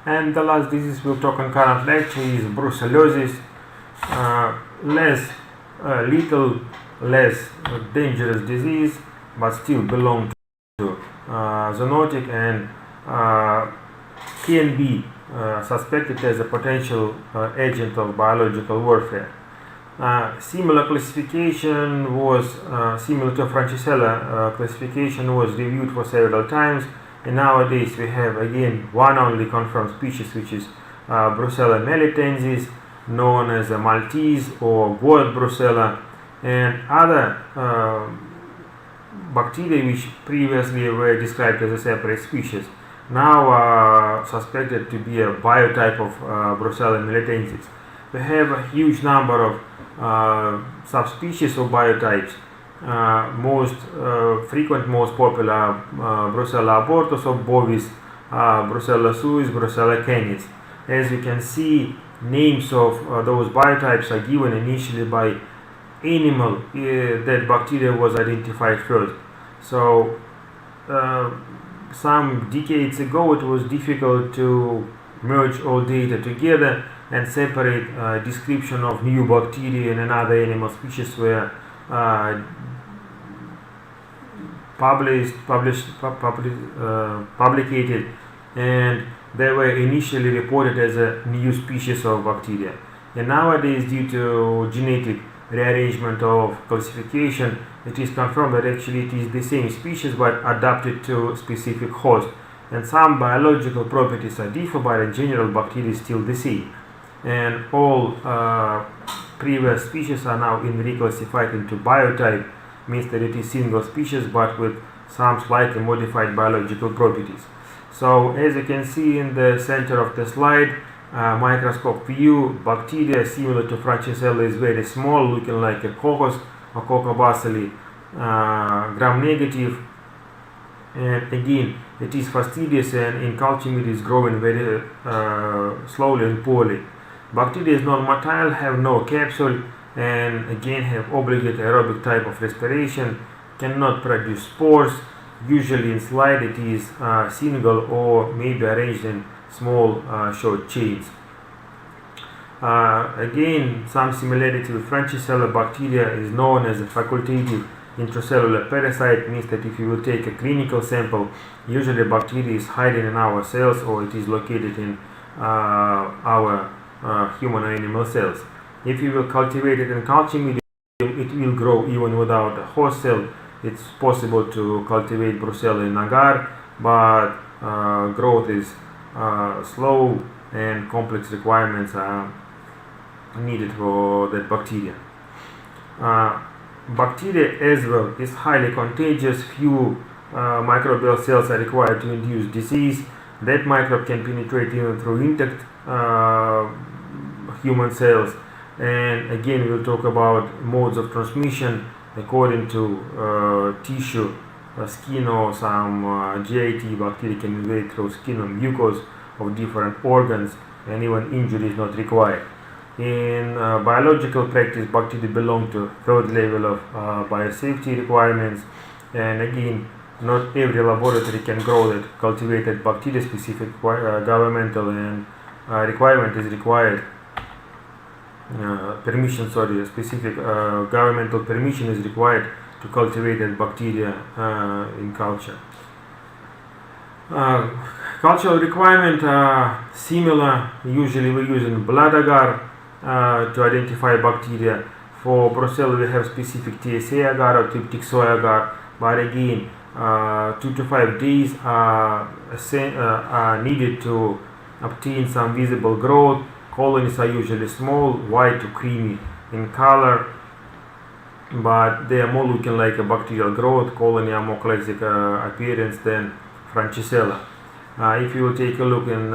And the last disease we'll talk on current lecture is brucellosis. Little less dangerous disease, but still belong to zoonotic and can be suspected as a potential agent of biological warfare. Similar classification was similar to Francisella classification was reviewed for several times, and nowadays we have again one only confirmed species, which is Brucella melitensis, known as a Maltese or gourd brucella, and other bacteria which previously were described as a separate species now are suspected to be a biotype of Brucella melitensis. We have a huge number of subspecies or biotypes. Most frequent, most popular Brucella abortus or bovis, Brucella suis, Brucella canis. As you can see, names of those biotypes are given initially by animal that bacteria was identified first. So some decades ago it was difficult to merge all data together and separate description of new bacteria and another animal species were publicated, and they were initially reported as a new species of bacteria. And nowadays, due to genetic rearrangement of classification, it is confirmed that actually it is the same species but adapted to specific host. And some biological properties are different, but in general, bacteria is still the same. And all previous species are now reclassified into biotype, means that it is single species but with some slightly modified biological properties. So as you can see in the center of the slide, microscope view, bacteria similar to Francisella is very small, looking like a coccus or Coccobacilli gram-negative, and again it is fastidious and in culture media is growing very slowly and poorly. Bacteria is non-motile, have no capsule, and again have obligate aerobic type of respiration, cannot produce spores. Usually in slide it is single or maybe arranged in small short chains. Again, some similarity with Francisella bacteria is known as a facultative intracellular parasite, means that if you will take a clinical sample, usually bacteria is hiding in our cells or it is located in our human or animal cells. If you will cultivate it in culture medium, it will grow even without a host cell. It's possible to cultivate Brucella in agar, but growth is slow and complex requirements are needed for that bacteria. Bacteria as well is highly contagious. Few microbial cells are required to induce disease. That microbe can penetrate even through intact human cells. And again, we'll talk about modes of transmission according to tissue, skin, or some GIT. Bacteria can invade through skin or mucus of different organs, and even injury is not required. In biological practice, bacteria belong to third level of biosafety requirements, and again, not every laboratory can grow that cultivated bacteria. Specific governmental and requirement is required. Specific governmental permission is required to cultivate that bacteria in culture. Cultural requirement are similar. Usually we use in blood agar to identify bacteria. For Brucella we have specific TSA agar or tryptic soy agar, but again 2 to 5 days are needed to obtain some visible growth. Colonies are usually small, white to creamy in color, but they are more looking like a bacterial growth. Colony are more classic appearance than Francisella. If you will take a look in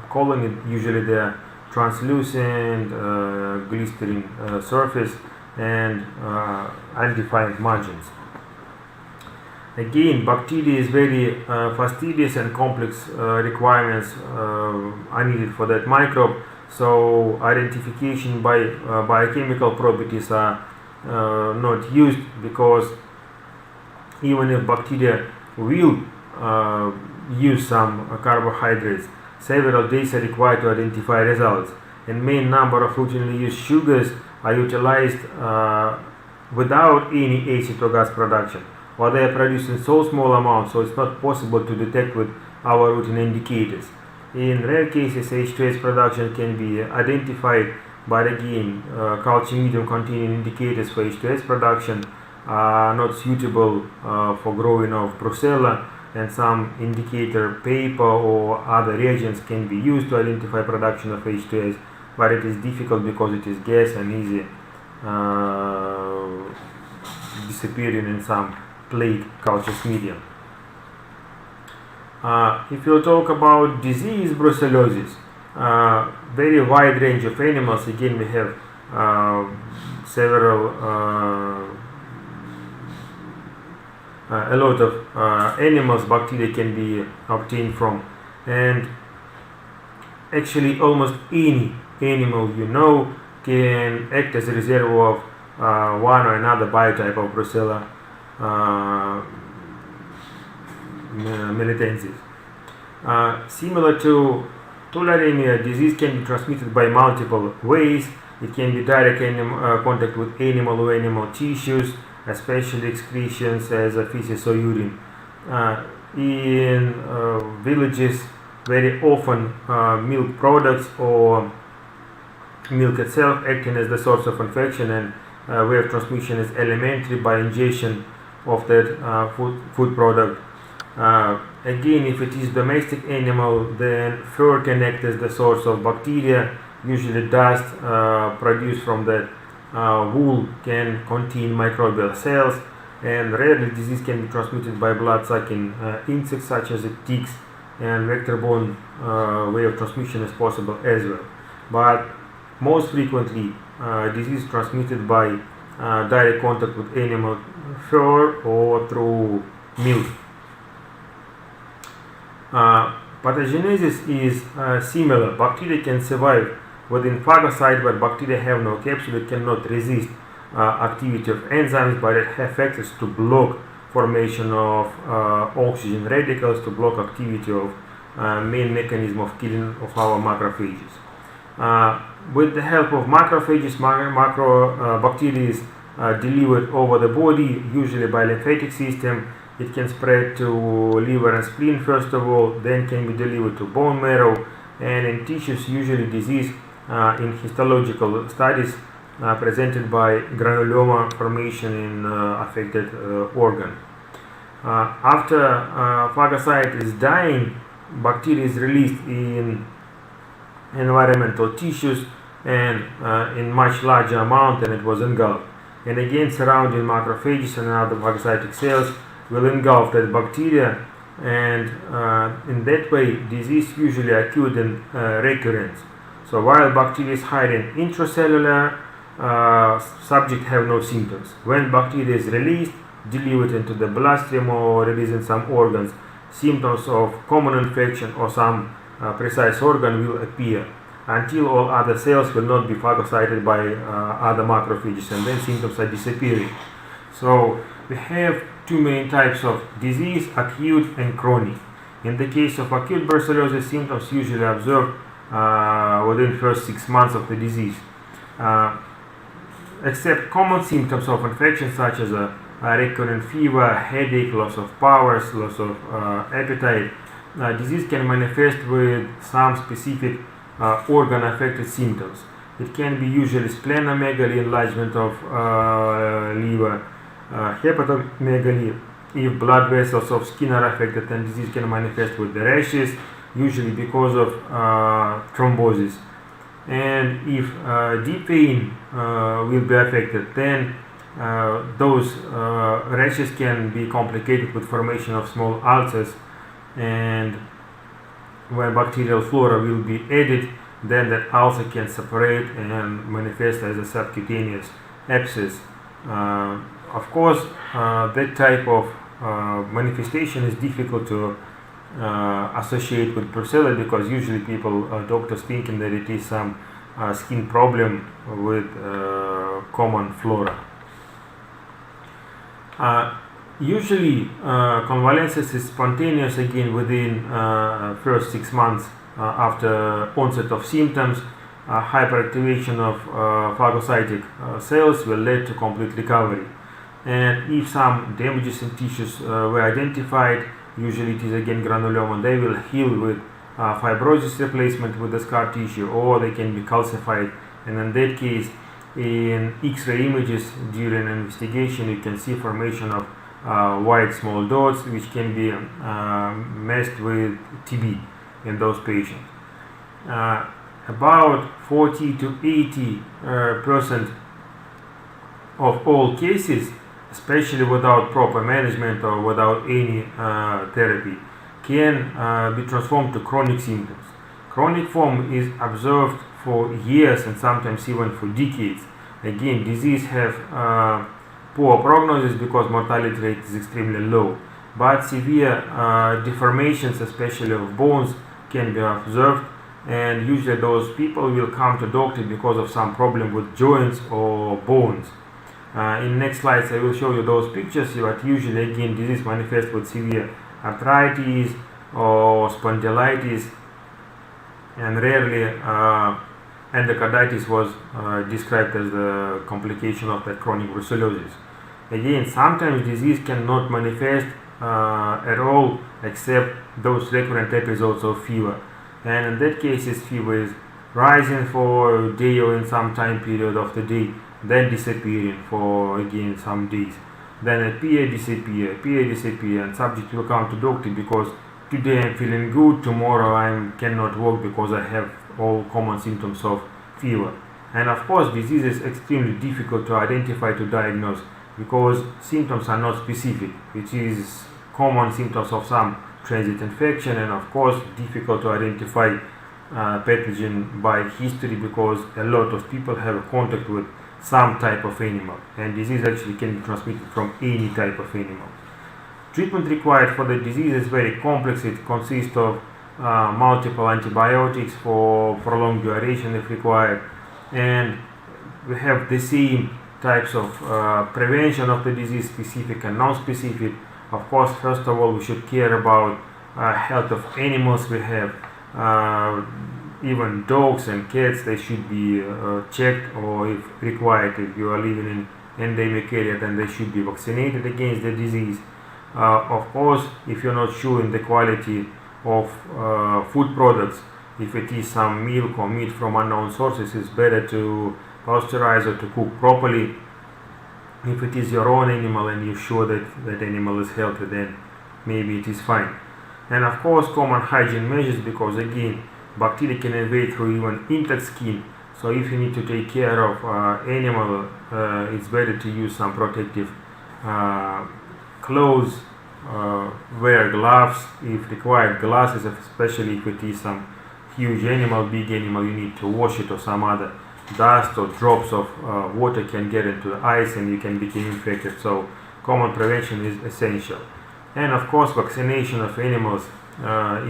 colony, usually they are translucent, glistering surface and undefined margins. Again, bacteria is very fastidious and complex requirements are needed for that microbe. So identification by biochemical properties are not used, because even if bacteria will use some carbohydrates, several days are required to identify results, and main number of routinely used sugars are utilized without any acid or gas production, or they are produced in so small amounts so it's not possible to detect with our routine indicators. In rare cases, H2S production can be identified, but again, culture medium containing indicators for H2S production are not suitable for growing of Brucella, and some indicator paper or other reagents can be used to identify production of H2S, but it is difficult because it is gas and easy disappearing in some plate cultures medium. If you talk about disease brucellosis, very wide range of animals. Again, we have several a lot of animals bacteria can be obtained from, and actually almost any animal can act as a reservoir of one or another biotype of Brucella melitensis. Similar to tularemia, disease can be transmitted by multiple ways. It can be direct contact with animal or animal tissues, especially excretions as a feces or urine. In villages, very often milk products or milk itself acting as the source of infection, and way of transmission is elementary by ingestion of that food product. Again, if it is domestic animal, then fur can act as the source of bacteria. Usually dust produced from that wool can contain microbial cells, and rarely disease can be transmitted by blood-sucking insects such as ticks, and vector-borne way of transmission is possible as well. But most frequently, disease is transmitted by direct contact with animal fur or through milk. Pathogenesis is similar. Bacteria can survive within phagocyte, but bacteria have no capsule. It cannot resist activity of enzymes, but it have factors to block formation of oxygen radicals, to block activity of main mechanism of killing of our macrophages. With the help of macrophages, bacteria is delivered over the body, usually by lymphatic system. It can spread to liver and spleen first of all, then can be delivered to bone marrow, and in tissues, usually disease in histological studies presented by granuloma formation in affected organ. After phagocyte is dying, bacteria is released in environmental tissues and in much larger amount than it was engulfed. And again, surrounding macrophages and other phagocytic cells will engulf that bacteria, and in that way disease usually acute and recurrence. So while bacteria is hiding intracellular, subject have no symptoms. When bacteria is released, delivered into the bloodstream or released in some organs, symptoms of common infection or some precise organ will appear, until all other cells will not be phagocyted by other macrophages, and then symptoms are disappearing. So we have two main types of disease, acute and chronic. In the case of acute brucellosis, symptoms usually observed within the first 6 months of the disease. Except common symptoms of infection such as a recurrent fever, headache, loss of powers, loss of appetite, disease can manifest with some specific organ affected symptoms. It can be usually splenomegaly, enlargement of liver, hepatomegaly. If blood vessels of skin are affected, then disease can manifest with the rashes, usually because of thrombosis. And if deep vein will be affected, then those rashes can be complicated with formation of small ulcers, and when bacterial flora will be added, then that ulcer can separate and manifest as a subcutaneous abscess. Of course, that type of manifestation is difficult to associate with Brucella, because usually doctors thinking that it is some skin problem with common flora. Usually convalescence is spontaneous again within first 6 months after onset of symptoms. Hyperactivation of phagocytic cells will lead to complete recovery. And if some damages in tissues were identified, usually it is again granuloma, they will heal with fibrosis replacement with the scar tissue, or they can be calcified. And in that case, in X-ray images during investigation, you can see formation of white small dots, which can be messed with TB in those patients. About 40 to 80% of all cases, especially without proper management or without any therapy, can be transformed to chronic symptoms. Chronic form is observed for years and sometimes even for decades. Again, disease have poor prognosis because mortality rate is extremely low, but severe deformations, especially of bones, can be observed, and usually those people will come to doctor because of some problem with joints or bones. In next slides I will show you those pictures, but usually again disease manifests with severe arthritis or spondylitis, and rarely endocarditis was described as the complication of that chronic brucellosis. Again, sometimes disease cannot manifest at all except those recurrent episodes of fever, and in that case fever is rising for a day or in some time period of the day, then disappearing for again some days, then appear, disappear, and subject will come to doctor because today I'm feeling good, tomorrow I cannot work because I have all common symptoms of fever. And of course disease is extremely difficult to identify, to diagnose, because symptoms are not specific, which is common symptoms of some transit infection, and of course difficult to identify pathogen by history because a lot of people have contact with some type of animal, and disease actually can be transmitted from any type of animal. Treatment required for the disease is very complex. It consists of multiple antibiotics for prolonged duration if required, and we have the same types of prevention of the disease, specific and non-specific. Of course, first of all, we should care about health of animals. We have even dogs and cats, they should be checked, or if required, if you are living in endemic area, then they should be vaccinated against the disease. Of course, if you're not sure in the quality of food products, if it is some milk or meat from unknown sources, it's better to pasteurize or to cook properly. If it is your own animal and you're sure that that animal is healthy, then maybe it is fine. And of course, common hygiene measures, because again, bacteria can invade through even intact skin. So if you need to take care of animal, it's better to use some protective clothes, wear gloves if required, glasses, especially if it is some huge animal, big animal, you need to wash it, or some other dust or drops of water can get into the eyes and you can become infected. So common prevention is essential. And of course, vaccination of animals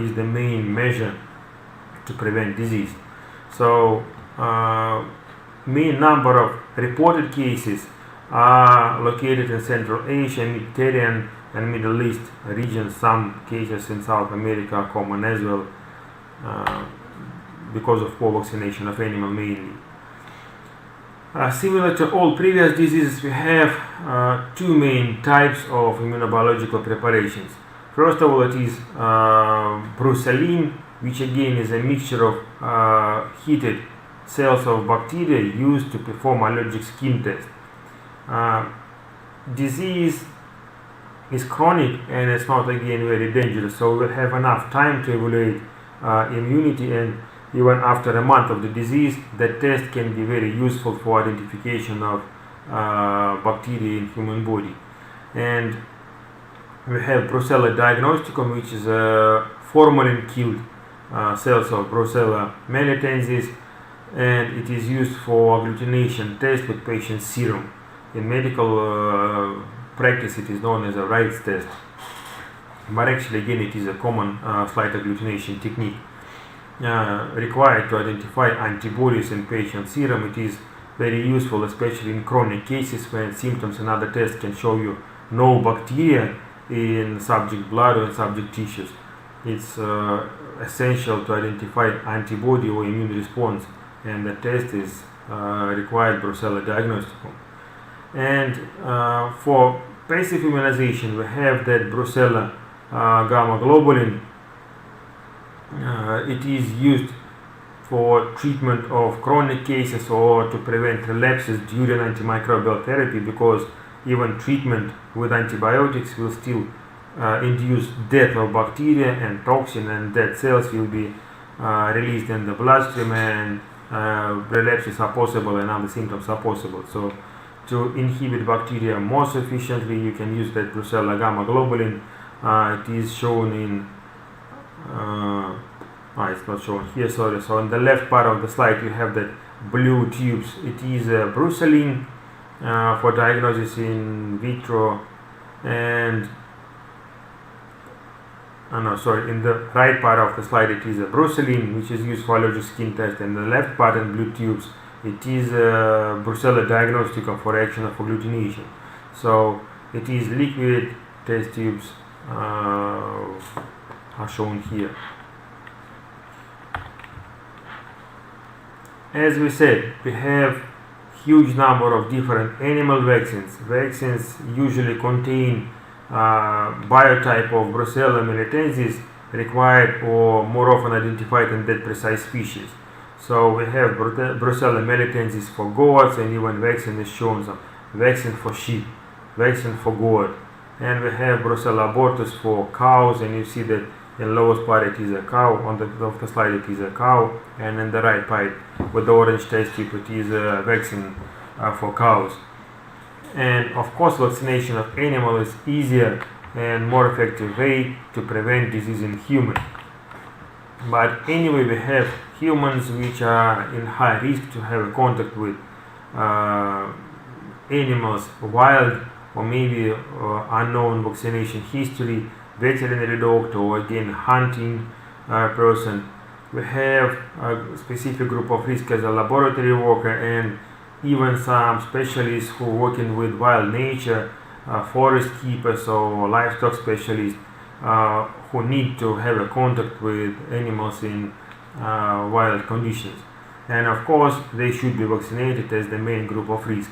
is the main measure to prevent disease. So main number of reported cases are located in Central Asia, Mediterranean and Middle East regions. Some cases in South America are common as well, because of poor vaccination of animal mainly. Similar to all previous diseases, we have two main types of immunobiological preparations. First of all, it is brucellin, which again is a mixture of heated cells of bacteria used to perform allergic skin tests. Disease is chronic and it's not again very dangerous, so we'll have enough time to evaluate immunity, and even after a month of the disease, the test can be very useful for identification of bacteria in human body. And we have Brucella diagnosticum, which is a formalin-killed cells of Brucella melitensis, and it is used for agglutination test with patient serum. In medical practice, it is known as a Wright's test, but actually again it is a common slight agglutination technique required to identify antibodies in patient serum. It is very useful, especially in chronic cases when symptoms and other tests can show you no bacteria in subject blood or in subject tissues. it's essential to identify antibody or immune response, and the test is required Brucella diagnosticum. And for passive immunization, we have that Brucella gamma globulin. It is used for treatment of chronic cases or to prevent relapses during antimicrobial therapy, because even treatment with antibiotics will still induce death of bacteria and toxin, and dead cells will be released in the bloodstream, and relapses are possible and other symptoms are possible. So to inhibit bacteria more sufficiently, you can use that Brucella gamma globulin. It is shown in it's not shown here, sorry. So on the left part of the slide you have that blue tubes. It is brucellin for diagnosis in vitro, and in the right part of the slide it is a brucellin, which is used for allergic skin test, and the left part in blue tubes it is Brucella diagnosticum for action of agglutination. So it is liquid test tubes are shown here. As we said, we have huge number of different animal vaccines. Vaccines usually contain biotype of Brucella melitensis required or more often identified in that precise species. So we have Brucella melitensis for goats, and even vaccine is shown, some vaccine for sheep, vaccine for goat, and we have Brucella abortus for cows, and you see that in lowest part it is a cow, on the slide it is a cow, and in the right part with the orange test tube it is a vaccine for cows. And of course vaccination of animals is easier and more effective way to prevent disease in human. But anyway, we have humans which are in high risk to have a contact with animals, wild or maybe unknown vaccination history, veterinary doctor, or again hunting person. We have a specific group of risk as a laboratory worker, and even some specialists who are working with wild nature, forest keepers or livestock specialists who need to have a contact with animals in wild conditions. And of course they should be vaccinated as the main group of risk.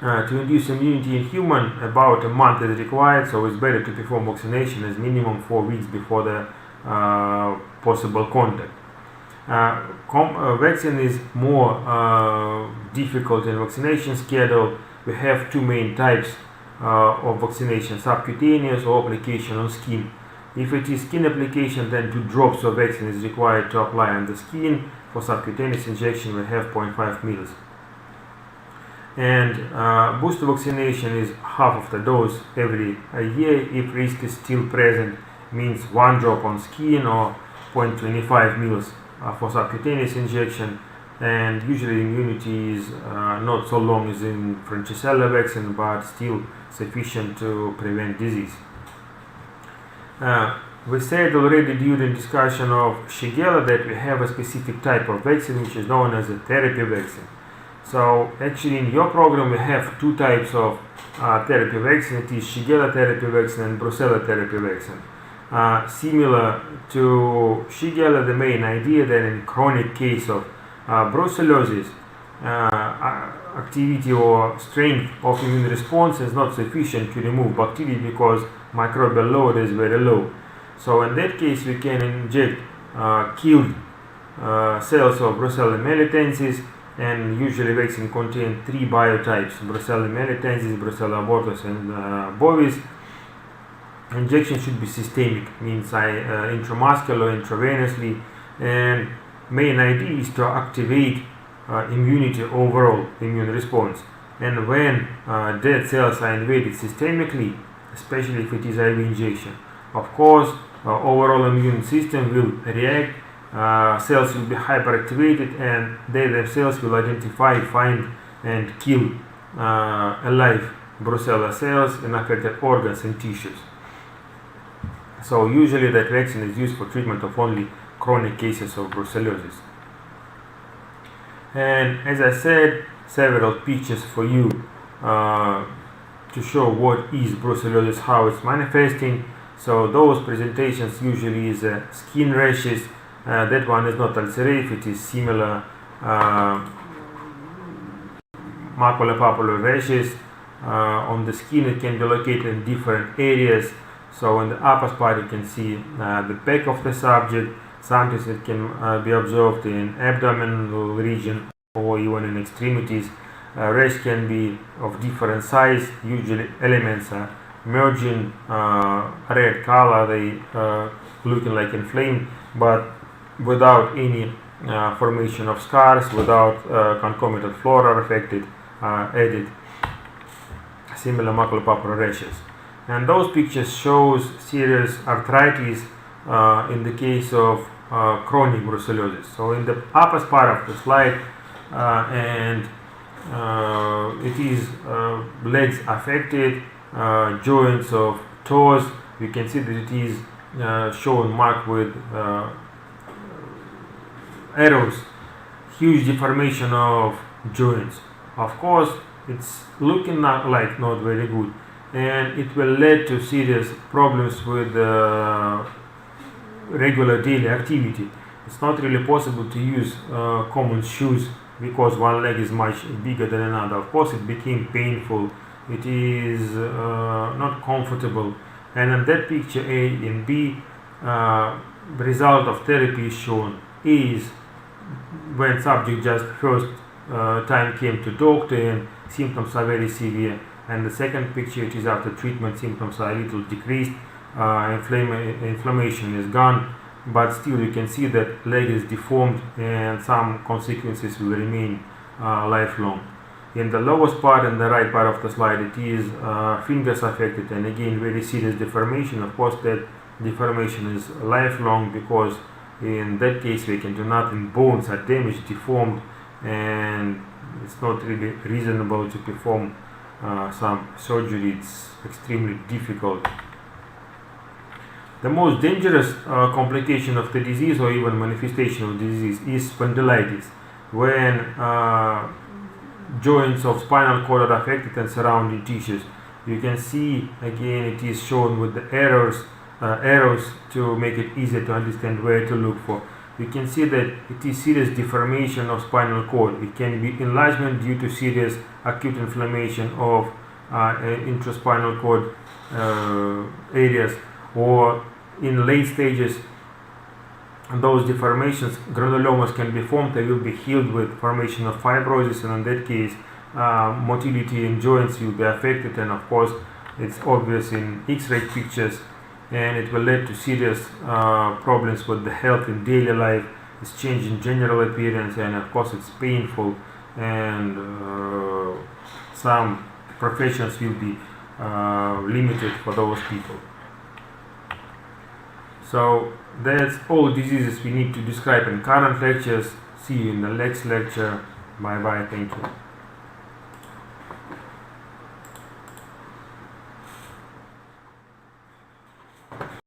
To induce immunity in human, about a month is required, so it's better to perform vaccination as minimum 4 weeks before the possible contact. Vaccine is more difficult in vaccination schedule. We have two main types of vaccination: subcutaneous or application on skin. If it is skin application, then 2 drops of vaccine is required to apply on the skin. For subcutaneous injection, we have 0.5 mils. And booster vaccination is half of the dose every year. If risk is still present, means 1 drop on skin or 0.25 mils for subcutaneous injection. And usually immunity is not so long as in Brucella vaccine, but still sufficient to prevent disease. We said already during discussion of Shigella that we have a specific type of vaccine which is known as a therapy vaccine. So actually in your program we have 2 types of therapy vaccine. It is Shigella therapy vaccine and Brucella therapy vaccine. Similar to Shigella, the main idea that in chronic case of brucellosis, activity or strength of immune response is not sufficient to remove bacteria because microbial load is very low. So in that case we can inject killed cells of Brucella melitensis, and usually vaccine contain 3 biotypes: Brucella melitensis, Brucella abortus, and bovis. Injection should be systemic, means intramuscular, intravenously, and main idea is to activate immunity, overall immune response. And when dead cells are invaded systemically, especially if it is IV injection, of course overall immune system will react, cells will be hyperactivated, and they themselves will identify, find and kill alive Brucella cells in affected organs and tissues. So usually that vaccine is used for treatment of only chronic cases of brucellosis. And as I said, several pictures for you to show what is brucellosis, how it's manifesting. So those presentations usually is skin rashes. That one is not ulcerative, it is similar maculopapular rashes on the skin. It can be located in different areas. So in the upper part you can see the back of the subject. Sometimes it can be observed in abdominal region or even in extremities. Rash can be of different size. Usually elements are merging red color, they looking like inflamed, but without any formation of scars, without concomitant flora affected, added similar maculopapular rashes. And those pictures shows serious arthritis in the case of chronic brucellosis. So in the upper part of the slide, and it is legs affected, joints of toes. You can see that it is shown marked with arrows, huge deformation of joints. Of course, it's looking not very good, and it will lead to serious problems with regular daily activity. It's not really possible to use common shoes because one leg is much bigger than another. Of course, it became painful. It is not comfortable. And in that picture A and B, the result of therapy is shown. A is when subject just first time came to doctor and symptoms are very severe, and the second picture, it is after treatment, symptoms are a little decreased, inflammation is gone, but still you can see that leg is deformed and some consequences will remain lifelong. In the lowest part and the right part of the slide, it is fingers affected, and again very serious deformation. Of course, that deformation is lifelong because in that case we can do nothing. Bones are damaged, deformed, and it's not really reasonable to perform some surgery. It's extremely difficult. The most dangerous complication of the disease or even manifestation of the disease is spondylitis, when joints of spinal cord are affected and surrounding tissues. You can see again it is shown with the arrows to make it easier to understand where to look for. You can see that it is serious deformation of spinal cord. It can be enlargement due to serious acute inflammation of intraspinal cord areas, or in late stages those deformations, granulomas, can be formed. They will be healed with formation of fibrosis, and in that case motility in joints will be affected, and of course it's obvious in X-ray pictures, and it will lead to serious problems with the health in daily life. It's change in general appearance, and of course it's painful, and some professions will be limited for those people. So that's all diseases we need to describe in current lectures. See you in the next lecture. Bye bye. Thank you.